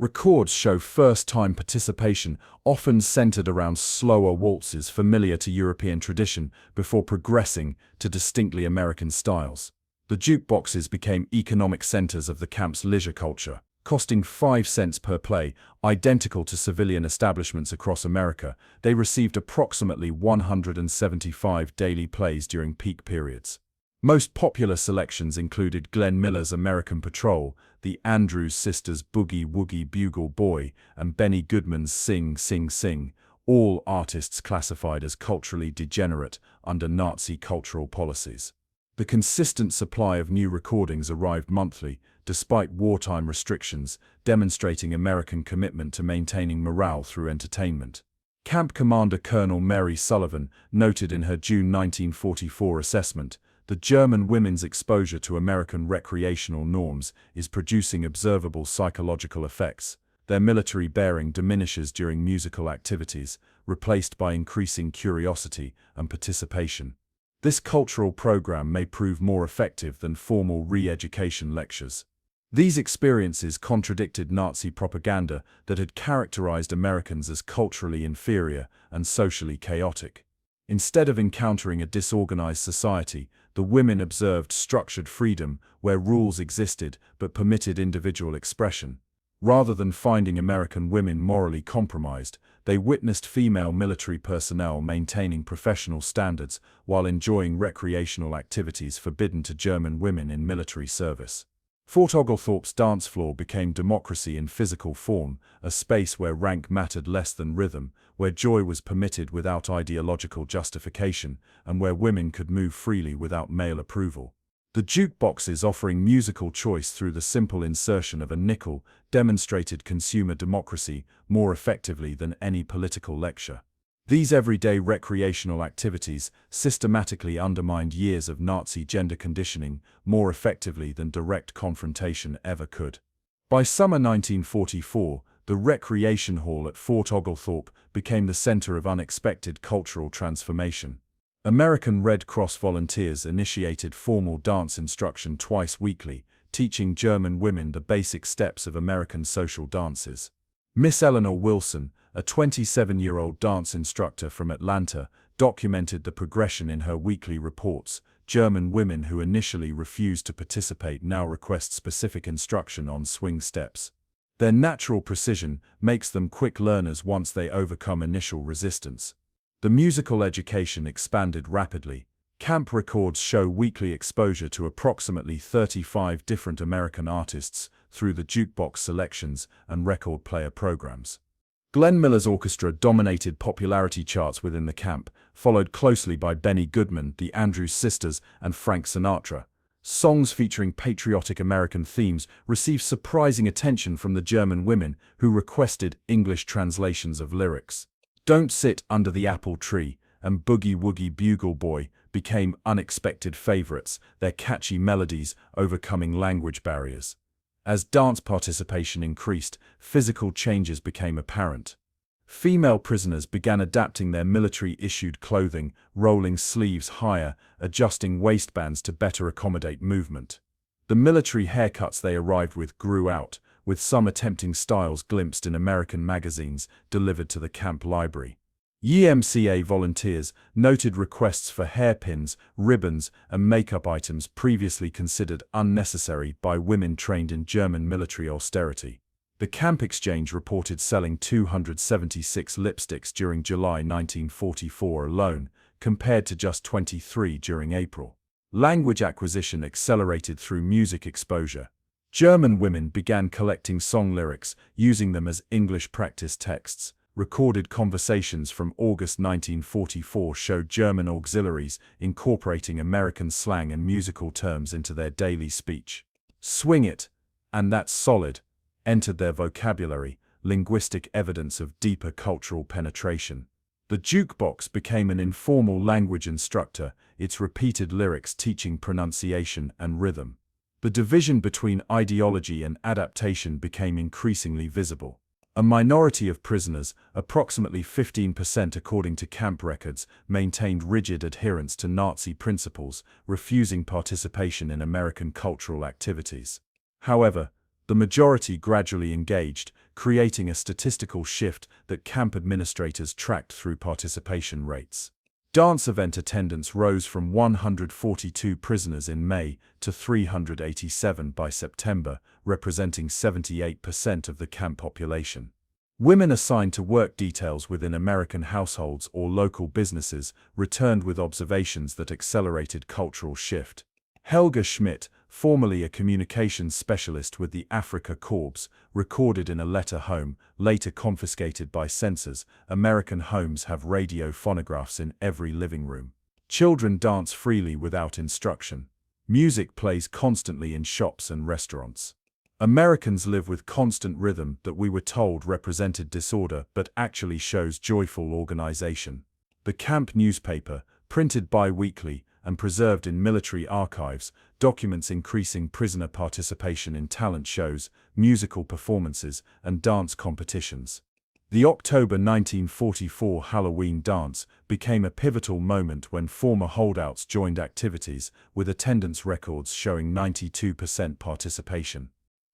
Records show first-time participation often centered around slower waltzes familiar to European tradition before progressing to distinctly American styles. The jukeboxes became economic centers of the camp's leisure culture, costing 5 cents per play, identical to civilian establishments across America. They received approximately 175 daily plays during peak periods. Most popular selections included Glenn Miller's American Patrol, the Andrews Sisters' Boogie Woogie Bugle Boy, and Benny Goodman's Sing Sing Sing, all artists classified as culturally degenerate under Nazi cultural policies. The consistent supply of new recordings arrived monthly, despite wartime restrictions, demonstrating American commitment to maintaining morale through entertainment. Camp Commander Colonel Mary Sullivan noted in her June 1944 assessment, "The German women's exposure to American recreational norms is producing observable psychological effects. Their military bearing diminishes during musical activities, replaced by increasing curiosity and participation. This cultural program may prove more effective than formal re-education lectures." These experiences contradicted Nazi propaganda that had characterized Americans as culturally inferior and socially chaotic. Instead of encountering a disorganized society, the women observed structured freedom where rules existed but permitted individual expression. Rather than finding American women morally compromised, they witnessed female military personnel maintaining professional standards while enjoying recreational activities forbidden to German women in military service. Fort Oglethorpe's dance floor became democracy in physical form, a space where rank mattered less than rhythm, where joy was permitted without ideological justification, and where women could move freely without male approval. The jukeboxes, offering musical choice through the simple insertion of a nickel, demonstrated consumer democracy more effectively than any political lecture. These everyday recreational activities systematically undermined years of Nazi gender conditioning more effectively than direct confrontation ever could. By summer 1944, the recreation hall at Fort Oglethorpe became the center of unexpected cultural transformation. American Red Cross volunteers initiated formal dance instruction twice weekly, teaching German women the basic steps of American social dances. Miss Eleanor Wilson, a 27-year-old dance instructor from Atlanta, documented the progression in her weekly reports. German women who initially refused to participate now request specific instruction on swing steps. Their natural precision makes them quick learners once they overcome initial resistance. The musical education expanded rapidly. Camp records show weekly exposure to approximately 35 different American artists through the jukebox selections and record player programs. Glenn Miller's orchestra dominated popularity charts within the camp, followed closely by Benny Goodman, the Andrews Sisters, and Frank Sinatra. Songs featuring patriotic American themes received surprising attention from the German women who requested English translations of lyrics. "Don't Sit Under the Apple Tree" and "Boogie Woogie Bugle Boy" became unexpected favorites, their catchy melodies overcoming language barriers. As dance participation increased, physical changes became apparent. Female prisoners began adapting their military-issued clothing, rolling sleeves higher, adjusting waistbands to better accommodate movement. The military haircuts they arrived with grew out, with some attempting styles glimpsed in American magazines delivered to the camp library. YMCA volunteers noted requests for hairpins, ribbons, and makeup items previously considered unnecessary by women trained in German military austerity. The Camp Exchange reported selling 276 lipsticks during July 1944 alone, compared to just 23 during April. Language acquisition accelerated through music exposure. German women began collecting song lyrics, using them as English practice texts. Recorded conversations from August 1944 showed German auxiliaries incorporating American slang and musical terms into their daily speech. "Swing it," and "that's solid" entered their vocabulary, linguistic evidence of deeper cultural penetration. The jukebox became an informal language instructor, its repeated lyrics teaching pronunciation and rhythm. The division between ideology and adaptation became increasingly visible. A minority of prisoners, approximately 15% according to camp records, maintained rigid adherence to Nazi principles, refusing participation in American cultural activities. However, the majority gradually engaged, creating a statistical shift that camp administrators tracked through participation rates. Dance event attendance rose from 142 prisoners in May to 387 by September, representing 78% of the camp population. Women assigned to work details within American households or local businesses returned with observations that accelerated cultural shift. Helga Schmidt, formerly a communications specialist with the Afrika Korps, recorded in a letter home, later confiscated by censors, American homes have radio phonographs in every living room. Children dance freely without instruction. Music plays constantly in shops and restaurants. Americans live with constant rhythm that we were told represented disorder but actually shows joyful organization. The camp newspaper, printed bi-weekly and preserved in military archives, documents increasing prisoner participation in talent shows, musical performances, and dance competitions. The October 1944 Halloween dance became a pivotal moment when former holdouts joined activities, with attendance records showing 92% participation.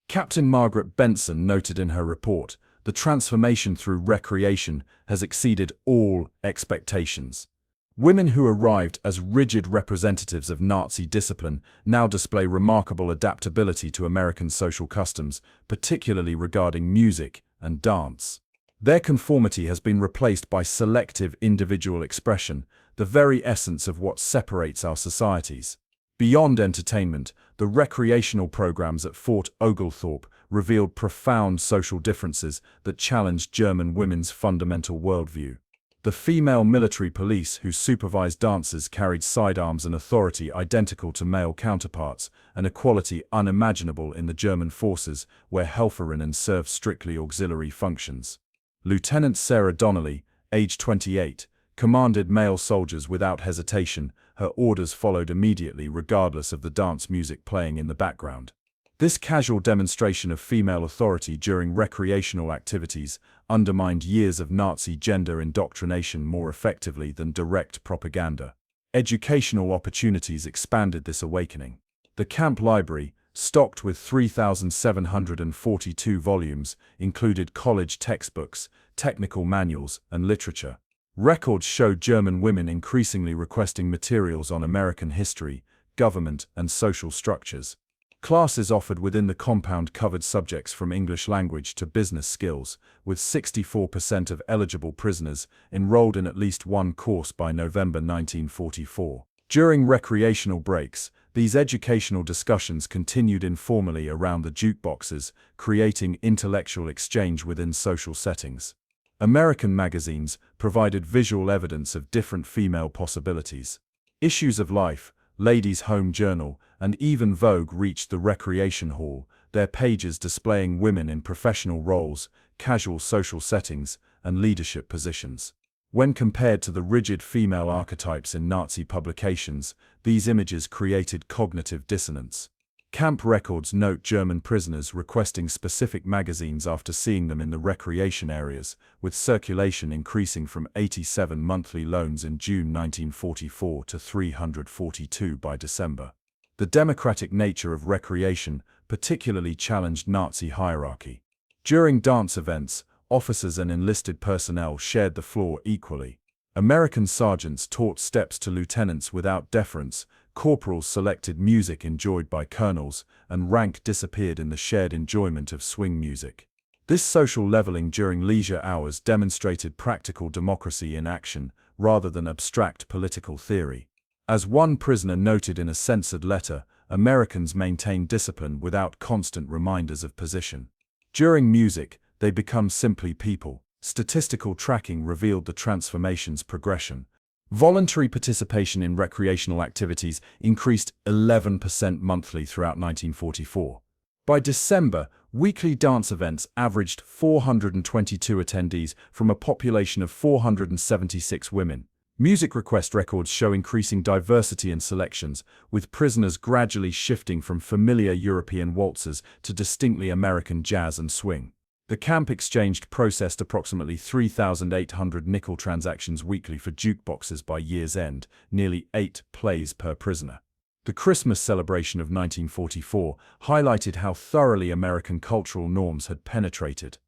Captain Margaret Benson noted in her report, "The transformation through recreation has exceeded all expectations." Women who arrived as rigid representatives of Nazi discipline now display remarkable adaptability to American social customs, particularly regarding music and dance. Their conformity has been replaced by selective individual expression, the very essence of what separates our societies. Beyond entertainment, the recreational programs at Fort Oglethorpe revealed profound social differences that challenged German women's fundamental worldview. The female military police who supervised dancers carried sidearms and authority identical to male counterparts, an equality unimaginable in the German forces, where Helferinnen served strictly auxiliary functions. Lieutenant Sarah Donnelly, age 28, commanded male soldiers without hesitation. Her orders followed immediately regardless of the dance music playing in the background. This casual demonstration of female authority during recreational activities undermined years of Nazi gender indoctrination more effectively than direct propaganda. Educational opportunities expanded this awakening. The camp library, stocked with 3,742 volumes, included college textbooks, technical manuals, and literature. Records showed German women increasingly requesting materials on American history, government, and social structures. Classes offered within the compound covered subjects from English language to business skills, with 64% of eligible prisoners enrolled in at least one course by November 1944. During recreational breaks, these educational discussions continued informally around the jukeboxes, creating intellectual exchange within social settings. American magazines provided visual evidence of different female possibilities. Issues of Life, Ladies' Home Journal, and even Vogue reached the recreation hall, their pages displaying women in professional roles, casual social settings, and leadership positions. When compared to the rigid female archetypes in Nazi publications, these images created cognitive dissonance. Camp records note German prisoners requesting specific magazines after seeing them in the recreation areas, with circulation increasing from 87 monthly loans in June 1944 to 342 by December. The democratic nature of recreation particularly challenged Nazi hierarchy. During dance events, officers and enlisted personnel shared the floor equally. American sergeants taught steps to lieutenants without deference, corporals selected music enjoyed by colonels, and rank disappeared in the shared enjoyment of swing music. This social leveling during leisure hours demonstrated practical democracy in action, rather than abstract political theory. As one prisoner noted in a censored letter, Americans maintain discipline without constant reminders of position. During music, they become simply people. Statistical tracking revealed the transformation's progression. Voluntary participation in recreational activities increased 11% monthly throughout 1944. By December, weekly dance events averaged 422 attendees from a population of 476 women. Music request records show increasing diversity in selections, with prisoners gradually shifting from familiar European waltzes to distinctly American jazz and swing. The camp exchanged processed approximately 3,800 nickel transactions weekly for jukeboxes by year's end, nearly 8 plays per prisoner. The Christmas celebration of 1944 highlighted how thoroughly American cultural norms had penetrated.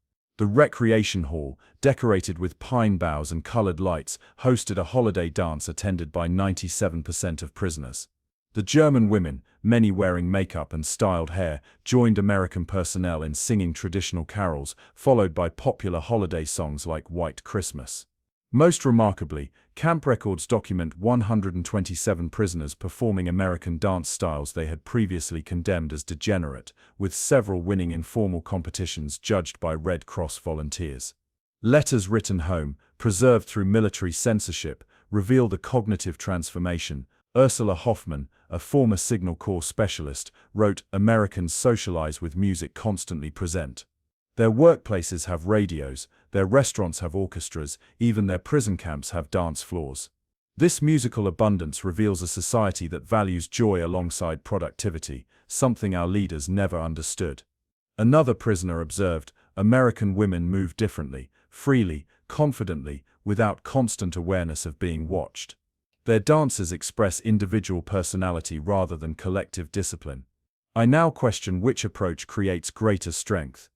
The recreation hall, decorated with pine boughs and colored lights, hosted a holiday dance attended by 97% of prisoners. The German women, many wearing makeup and styled hair, joined American personnel in singing traditional carols, followed by popular holiday songs like White Christmas. Most remarkably, camp records document 127 prisoners performing American dance styles they had previously condemned as degenerate, with several winning informal competitions judged by Red Cross volunteers. Letters written home, preserved through military censorship, reveal the cognitive transformation. Ursula Hoffman, a former Signal Corps specialist, wrote, "Americans socialize with music constantly present. Their workplaces have radios, their restaurants have orchestras, even their prison camps have dance floors. This musical abundance reveals a society that values joy alongside productivity, something our leaders never understood." Another prisoner observed, "American women move differently, freely, confidently, without constant awareness of being watched. Their dances express individual personality rather than collective discipline." I now question which approach creates greater strength.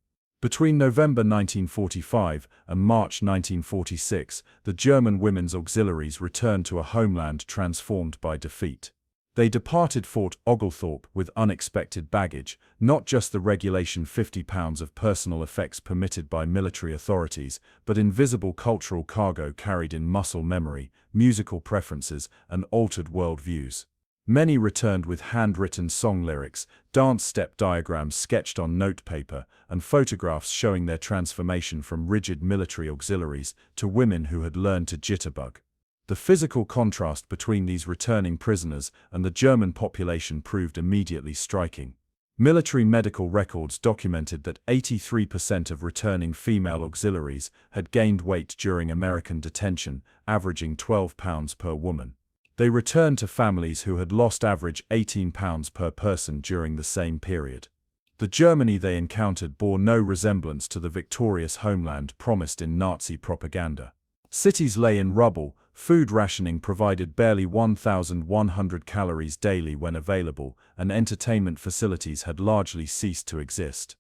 Between November 1945 and March 1946, the German women's auxiliaries returned to a homeland transformed by defeat. They departed Fort Oglethorpe with unexpected baggage, not just the regulation 50 pounds of personal effects permitted by military authorities, but invisible cultural cargo carried in muscle memory, musical preferences, and altered worldviews. Many returned with handwritten song lyrics, dance step diagrams sketched on notepaper, and photographs showing their transformation from rigid military auxiliaries to women who had learned to jitterbug. The physical contrast between these returning prisoners and the German population proved immediately striking. Military medical records documented that 83% of returning female auxiliaries had gained weight during American detention, averaging 12 pounds per woman. They returned to families who had lost average 18 pounds per person during the same period. The Germany they encountered bore no resemblance to the victorious homeland promised in Nazi propaganda. Cities lay in rubble, food rationing provided barely 1,100 calories daily when available, and entertainment facilities had largely ceased to exist.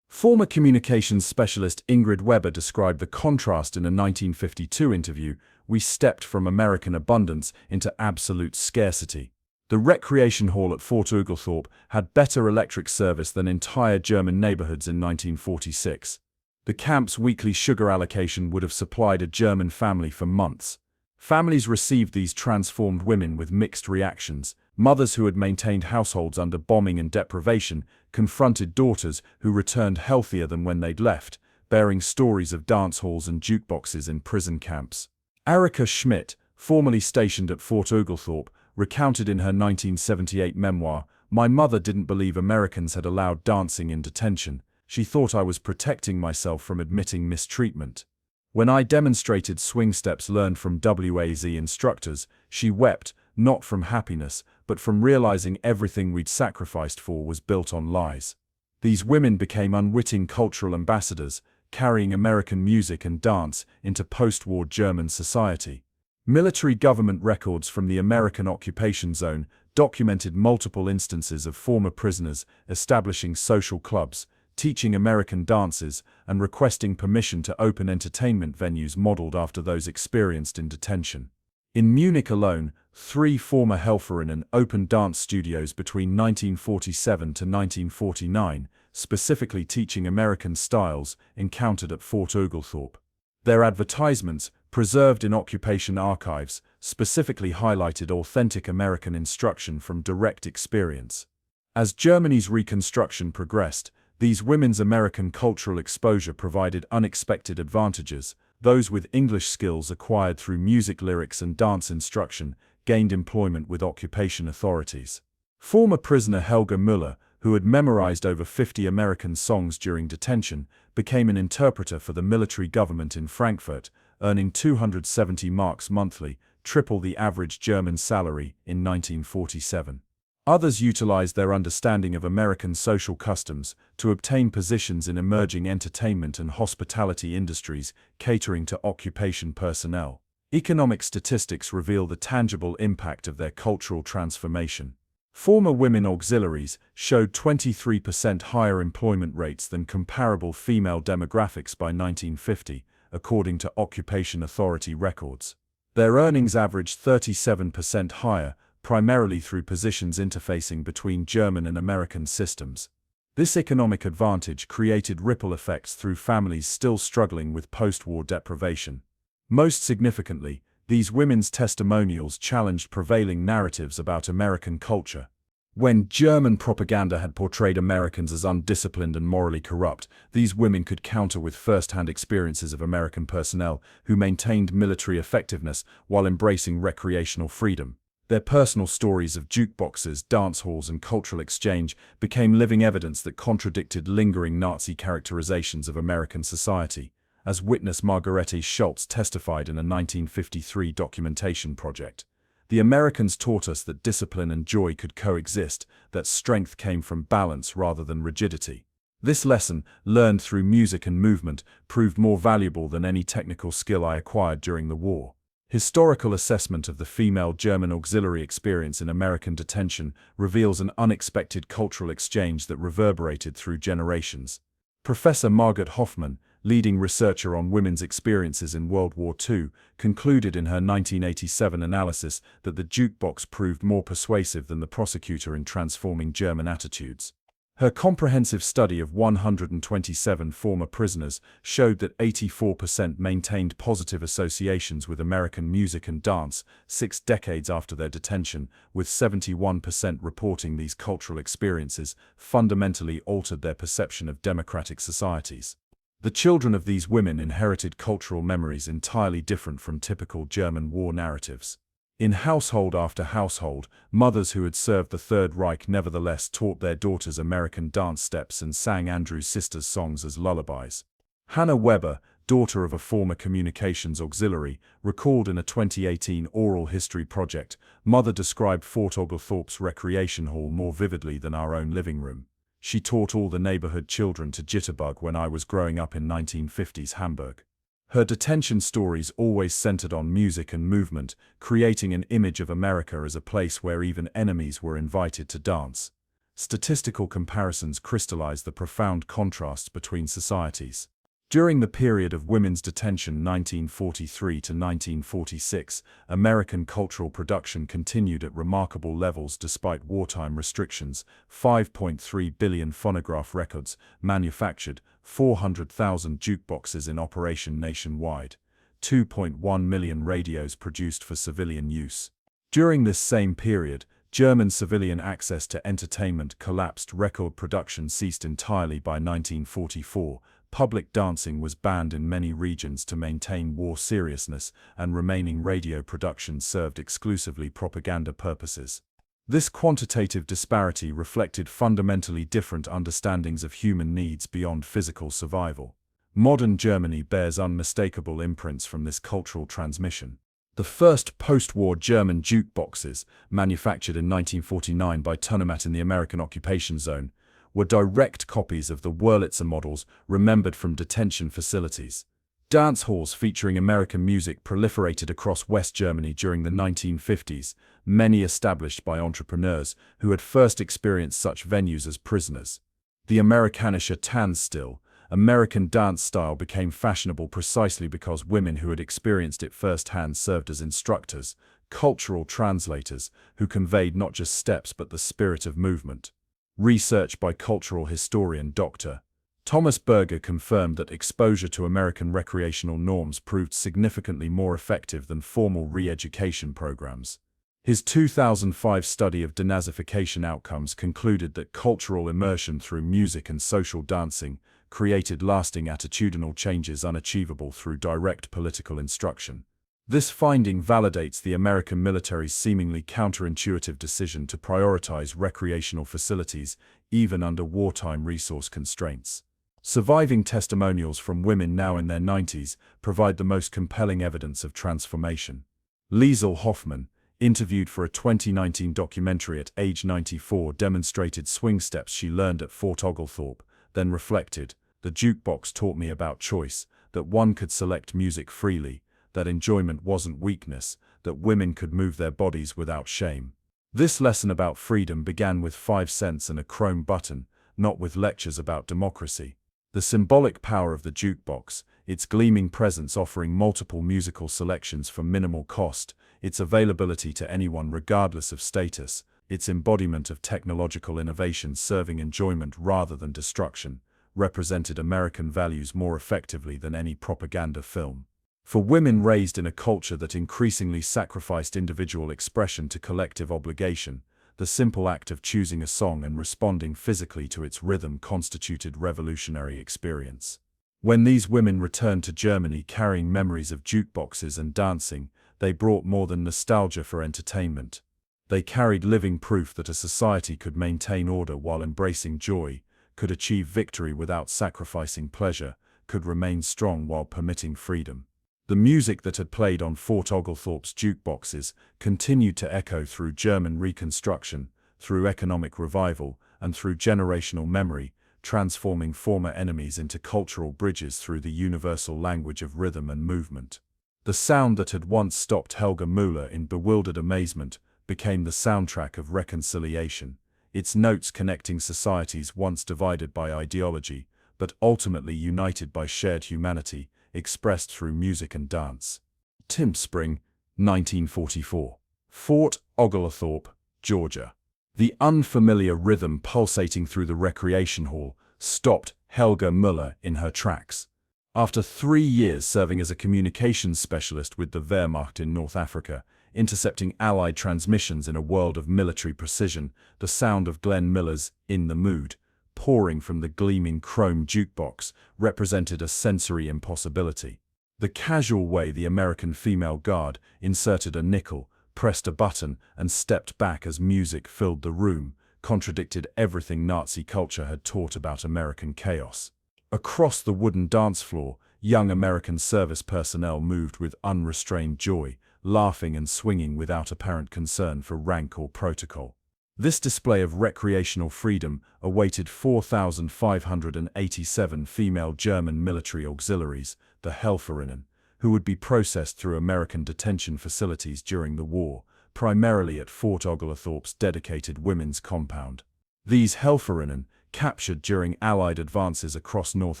Former communications specialist Ingrid Weber described the contrast in a 1952 interview. "We stepped from American abundance into absolute scarcity. The recreation hall at Fort Oglethorpe had better electric service than entire German neighborhoods in 1946. The camp's weekly sugar allocation would have supplied a German family for months." Families received these transformed women with mixed reactions. Mothers who had maintained households under bombing and deprivation confronted daughters who returned healthier than when they'd left, bearing stories of dance halls and jukeboxes in prison camps. Erika Schmidt, formerly stationed at Fort Oglethorpe, recounted in her 1978 memoir, "My mother didn't believe Americans had allowed dancing in detention. She thought I was protecting myself from admitting mistreatment. When I demonstrated swing steps learned from WAZ instructors, she wept, not from happiness, but from realizing everything we'd sacrificed for was built on lies." These women became unwitting cultural ambassadors, carrying American music and dance into post-war German society. Military government records from the American occupation zone documented multiple instances of former prisoners establishing social clubs, teaching American dances, and requesting permission to open entertainment venues modeled after those experienced in detention. In Munich alone, 3 former Helferinnen opened dance studios between 1947 to 1949, specifically teaching American styles encountered at Fort Oglethorpe. Their advertisements, preserved in occupation archives, specifically highlighted authentic American instruction from direct experience. As Germany's reconstruction progressed, these women's American cultural exposure provided unexpected advantages. Those with English skills acquired through music lyrics and dance instruction gained employment with occupation authorities. Former prisoner Helga Müller, who had memorized over 50 American songs during detention, became an interpreter for the military government in Frankfurt, earning 270 marks monthly, triple the average German salary in 1947. Others utilized their understanding of American social customs to obtain positions in emerging entertainment and hospitality industries catering to occupation personnel. Economic statistics reveal the tangible impact of their cultural transformation. Former women auxiliaries showed 23% higher employment rates than comparable female demographics by 1950, according to Occupation Authority records. Their earnings averaged 37% higher, primarily through positions interfacing between German and American systems. This economic advantage created ripple effects through families still struggling with post-war deprivation. Most significantly, these women's testimonials challenged prevailing narratives about American culture. When German propaganda had portrayed Americans as undisciplined and morally corrupt, these women could counter with first-hand experiences of American personnel who maintained military effectiveness while embracing recreational freedom. Their personal stories of jukeboxes, dance halls, and cultural exchange became living evidence that contradicted lingering Nazi characterizations of American society, as witness Margarete Schultz testified in a 1953 documentation project. The Americans taught us that discipline and joy could coexist, that strength came from balance rather than rigidity. This lesson, learned through music and movement, proved more valuable than any technical skill I acquired during the war. Historical assessment of the female German auxiliary experience in American detention reveals an unexpected cultural exchange that reverberated through generations. Professor Margot Hoffman, leading researcher on women's experiences in World War II, concluded in her 1987 analysis that the jukebox proved more persuasive than the prosecutor in transforming German attitudes. Her comprehensive study of 127 former prisoners showed that 84% maintained positive associations with American music and dance 6 decades after their detention, with 71% reporting these cultural experiences fundamentally altered their perception of democratic societies. The children of these women inherited cultural memories entirely different from typical German war narratives. In household after household, mothers who had served the Third Reich nevertheless taught their daughters American dance steps and sang Andrew's sisters' songs as lullabies. Hannah Weber, daughter of a former communications auxiliary, recalled in a 2018 oral history project, "Mother described Fort Oglethorpe's recreation hall more vividly than our own living room. She taught all the neighborhood children to jitterbug when I was growing up in 1950s Hamburg." Her detention stories always centered on music and movement, creating an image of America as a place where even enemies were invited to dance. Statistical comparisons crystallize the profound contrasts between societies. During the period of women's detention 1943 to 1946, American cultural production continued at remarkable levels despite wartime restrictions. 5.3 billion phonograph records manufactured, 400,000 jukeboxes in operation nationwide, 2.1 million radios produced for civilian use. During this same period, German civilian access to entertainment collapsed. Record production ceased entirely by 1944. Public dancing was banned in many regions to maintain war seriousness, and remaining radio production served exclusively propaganda purposes. This quantitative disparity reflected fundamentally different understandings of human needs beyond physical survival. Modern Germany bears unmistakable imprints from this cultural transmission. The first post-war German jukeboxes, manufactured in 1949 by Tonomat in the American occupation zone, were direct copies of the Wurlitzer models remembered from detention facilities. Dance halls featuring American music proliferated across West Germany during the 1950s, many established by entrepreneurs who had first experienced such venues as prisoners. The Amerikanische Tanzstil, American dance style, became fashionable precisely because women who had experienced it firsthand served as instructors, cultural translators, who conveyed not just steps but the spirit of movement. Research by cultural historian Dr. Thomas Berger confirmed that exposure to American recreational norms proved significantly more effective than formal re-education programs. His 2005 study of denazification outcomes concluded that cultural immersion through music and social dancing created lasting attitudinal changes unachievable through direct political instruction. This finding validates the American military's seemingly counterintuitive decision to prioritize recreational facilities even under wartime resource constraints. Surviving testimonials from women now in their 90s provide the most compelling evidence of transformation. Liesl Hoffman, interviewed for a 2019 documentary at age 94, demonstrated swing steps she learned at Fort Oglethorpe, then reflected, "The jukebox taught me about choice, that one could select music freely, that enjoyment wasn't weakness, that women could move their bodies without shame." This lesson about freedom began with 5 cents and a chrome button, not with lectures about democracy. The symbolic power of the jukebox, its gleaming presence offering multiple musical selections for minimal cost, its availability to anyone regardless of status, its embodiment of technological innovation serving enjoyment rather than destruction, represented American values more effectively than any propaganda film. For women raised in a culture that increasingly sacrificed individual expression to collective obligation, the simple act of choosing a song and responding physically to its rhythm constituted revolutionary experience. When these women returned to Germany carrying memories of jukeboxes and dancing, they brought more than nostalgia for entertainment. They carried living proof that a society could maintain order while embracing joy, could achieve victory without sacrificing pleasure, could remain strong while permitting freedom. The music that had played on Fort Oglethorpe's jukeboxes continued to echo through German Reconstruction, through economic revival, and through generational memory, transforming former enemies into cultural bridges through the universal language of rhythm and movement. The sound that had once stopped Helga Müller in bewildered amazement became the soundtrack of reconciliation, its notes connecting societies once divided by ideology, but ultimately united by shared humanity, expressed through music and dance. Spring, 1944. Fort Oglethorpe, Georgia. The unfamiliar rhythm pulsating through the recreation hall stopped Helga Müller in her tracks. After 3 years serving as a communications specialist with the Wehrmacht in North Africa, intercepting Allied transmissions in a world of military precision, the sound of Glenn Miller's "In the Mood," pouring from the gleaming chrome jukebox, represented a sensory impossibility. The casual way the American female guard inserted a nickel, pressed a button, and stepped back as music filled the room contradicted everything Nazi culture had taught about American chaos. Across the wooden dance floor, young American service personnel moved with unrestrained joy, laughing and swinging without apparent concern for rank or protocol. This display of recreational freedom awaited 4,587 female German military auxiliaries, the Helferinnen, who would be processed through American detention facilities during the war, primarily at Fort Oglethorpe's dedicated women's compound. These Helferinnen, captured during Allied advances across North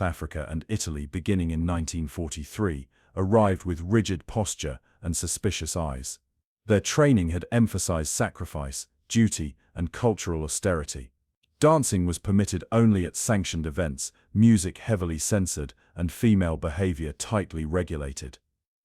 Africa and Italy beginning in 1943, arrived with rigid posture and suspicious eyes. Their training had emphasized sacrifice, duty, and cultural austerity. Dancing was permitted only at sanctioned events, music heavily censored, and female behavior tightly regulated.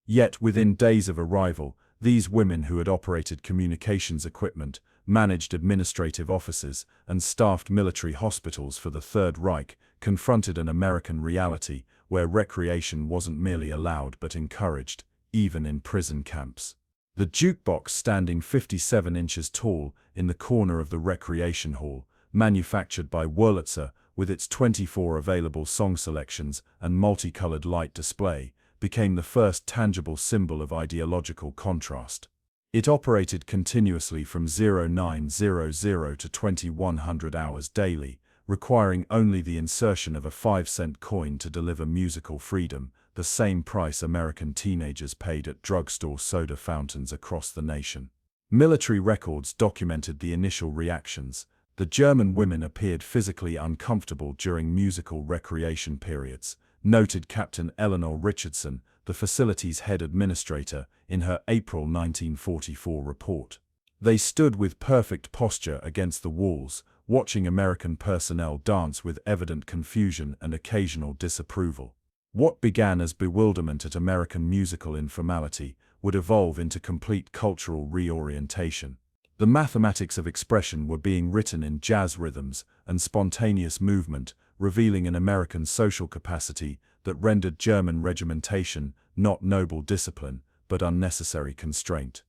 Yet within days of arrival, these women who had operated communications equipment, managed administrative offices, and staffed military hospitals for the Third Reich confronted an American reality where recreation wasn't merely allowed but encouraged, even in prison camps. The jukebox, standing 57 inches tall in the corner of the recreation hall, manufactured by Wurlitzer, with its 24 available song selections and multicolored light display, became the first tangible symbol of ideological contrast. It operated continuously from 0900 to 2100 hours daily, requiring only the insertion of a 5-cent coin to deliver musical freedom, the same price American teenagers paid at drugstore soda fountains across the nation. Military records documented the initial reactions. The German women appeared physically uncomfortable during musical recreation periods, noted Captain Eleanor Richardson, the facility's head administrator, in her April 1944 report. They stood with perfect posture against the walls, watching American personnel dance with evident confusion and occasional disapproval. What began as bewilderment at American musical informality would evolve into complete cultural reorientation. The mathematics of expression were being written in jazz rhythms and spontaneous movement, revealing an American social capacity that rendered German regimentation not noble discipline, but unnecessary constraint.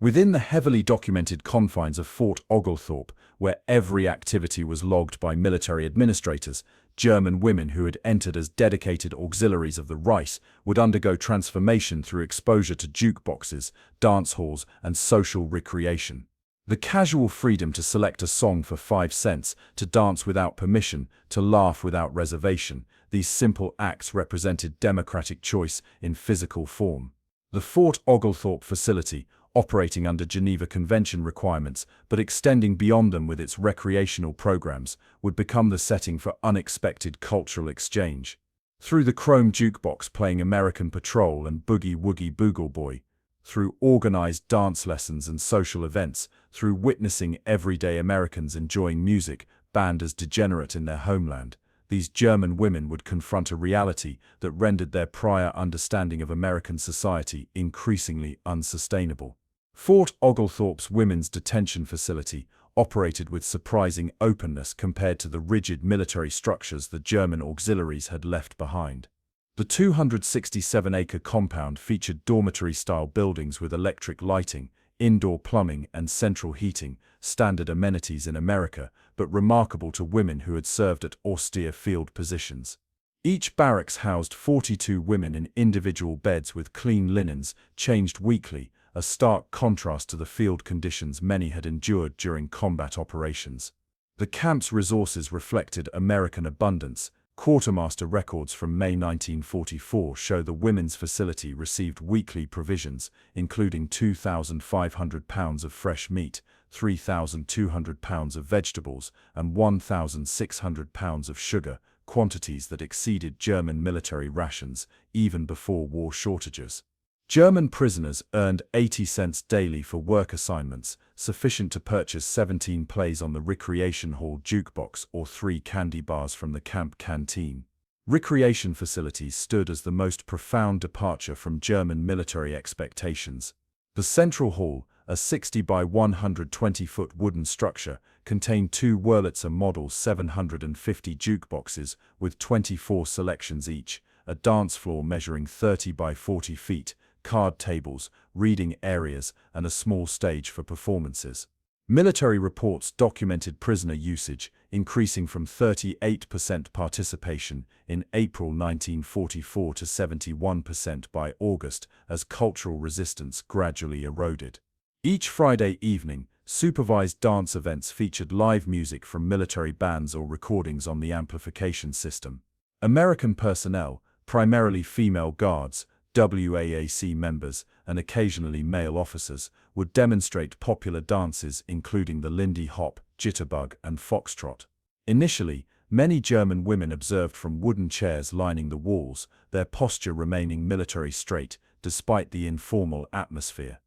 Within the heavily documented confines of Fort Oglethorpe, where every activity was logged by military administrators, German women who had entered as dedicated auxiliaries of the Reich would undergo transformation through exposure to jukeboxes, dance halls, and social recreation. The casual freedom to select a song for 5 cents, to dance without permission, to laugh without reservation, these simple acts represented democratic choice in physical form. The Fort Oglethorpe facility, operating under Geneva Convention requirements but extending beyond them with its recreational programs, would become the setting for unexpected cultural exchange. Through the chrome jukebox playing American Patrol and Boogie Woogie Boogle Boy, through organized dance lessons and social events, through witnessing everyday Americans enjoying music banned as degenerate in their homeland, these German women would confront a reality that rendered their prior understanding of American society increasingly unsustainable. Fort Oglethorpe's women's detention facility operated with surprising openness compared to the rigid military structures the German auxiliaries had left behind. The 267-acre compound featured dormitory-style buildings with electric lighting, indoor plumbing and central heating, standard amenities in America, but remarkable to women who had served at austere field positions. Each barracks housed 42 women in individual beds with clean linens, changed weekly, a stark contrast to the field conditions many had endured during combat operations. The camp's resources reflected American abundance. Quartermaster records from May 1944 show the women's facility received weekly provisions, including 2,500 pounds of fresh meat, 3,200 pounds of vegetables, and 1,600 pounds of sugar, quantities that exceeded German military rations, even before war shortages. German prisoners earned 80 cents daily for work assignments, sufficient to purchase 17 plays on the recreation hall jukebox or 3 candy bars from the camp canteen. Recreation facilities stood as the most profound departure from German military expectations. The central hall, a 60 by 120-foot wooden structure, contained 2 Wurlitzer Model 750 jukeboxes with 24 selections each, a dance floor measuring 30 by 40 feet, card tables, reading areas, and a small stage for performances. Military reports documented prisoner usage, increasing from 38% participation in April 1944 to 71% by August as cultural resistance gradually eroded. Each Friday evening, supervised dance events featured live music from military bands or recordings on the amplification system. American personnel, primarily female guards, WAAC members, and occasionally male officers, would demonstrate popular dances including the Lindy Hop, Jitterbug, and Foxtrot. Initially, many German women observed from wooden chairs lining the walls, their posture remaining military straight despite the informal atmosphere.